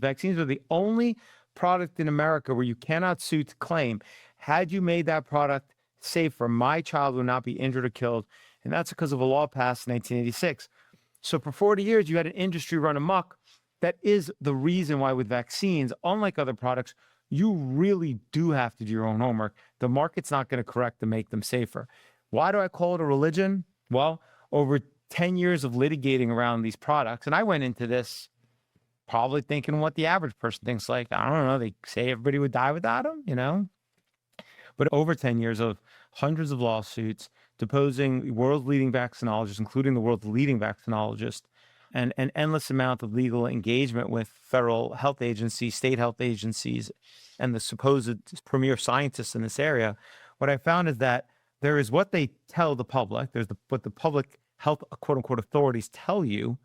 Vaccines are the only product in America where you cannot sue to claim, had you made that product safer, my child would not be injured or killed. And that's because of a law passed in 1986. So for 40 years, you had an industry run amok. That is the reason why with vaccines, unlike other products, you really do have to do your own homework. The market's not going to correct to make them safer. Why do I call it a religion? Well, over 10 years of litigating around these products, and I went into this probably thinking what the average person thinks, like, I don't know, they say everybody would die without them. But over 10 years of hundreds of lawsuits, deposing world's leading vaccinologists, including the world's leading vaccinologist, and an endless amount of legal engagement with federal health agencies, state health agencies, and the supposed premier scientists in this area, what I found is that there is what they tell the public, there's what the public health, quote unquote, authorities tell you,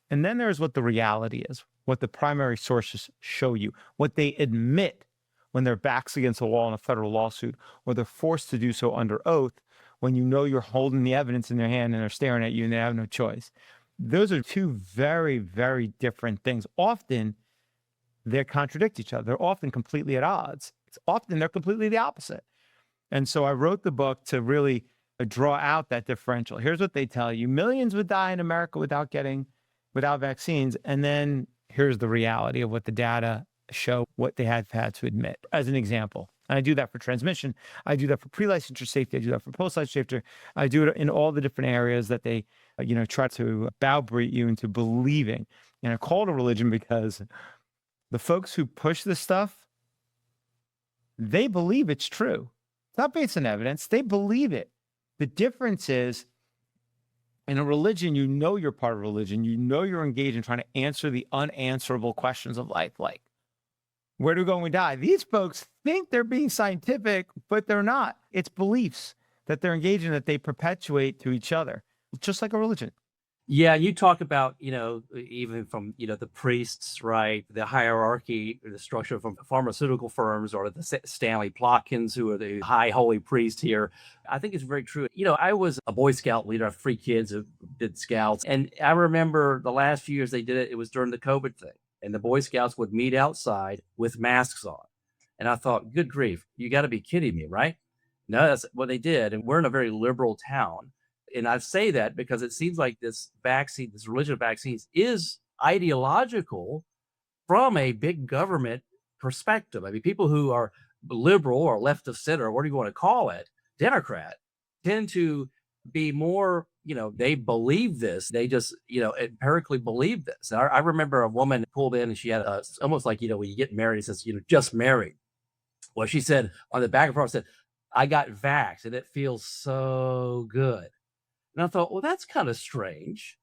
and then there's what the reality is, what the primary sources show you, what they admit when their backs against the wall in a federal lawsuit, or they're forced to do so under oath when you know you're holding the evidence in their hand and they're staring at you and they have no choice. Those are two very, very different things. Often they contradict each other. They're often completely at odds. Often they're completely the opposite. And so I wrote the book to really draw out that differential. Here's what they tell you. Millions would die in America without vaccines. And then here's the reality of what the data show, what they have had to admit. As an example, and I do that for transmission. I do that for pre-licensure safety. I do that for post-licensure safety. I do it in all the different areas that they, try to browbeat you into believing. And I call it a religion because the folks who push this stuff, they believe it's true. It's not based on evidence. They believe it. The difference is, in a religion, you're part of religion. You're engaged in trying to answer the unanswerable questions of life, like, where do we go when we die? These folks think they're being scientific, but they're not. It's beliefs that they're engaged in that they perpetuate to each other, just like a religion. Yeah, you talk about, even from, the priests, right? The hierarchy, the structure from pharmaceutical firms, or the Stanley Plotkins, who are the high holy priest here. I think it's very true. I was a Boy Scout leader. I have 3 kids who did Scouts. And I remember the last few years they did it, it was during the COVID thing. And the Boy Scouts would meet outside with masks on. And I thought, good grief, you got to be kidding me, right? No, that's what they did. And we're in a very liberal town. And I say that because it seems like this religion of vaccines is ideological from a big government perspective. I mean, people who are liberal or left of center, or what do you want to call it, Democrat, tend to be more, they believe this. They just, empirically believe this. I remember a woman pulled in and she had almost like, when you get married, it says, just married. Well, she said on the back of her, said, I got vaxxed and it feels so good. And I thought, well, that's kind of strange.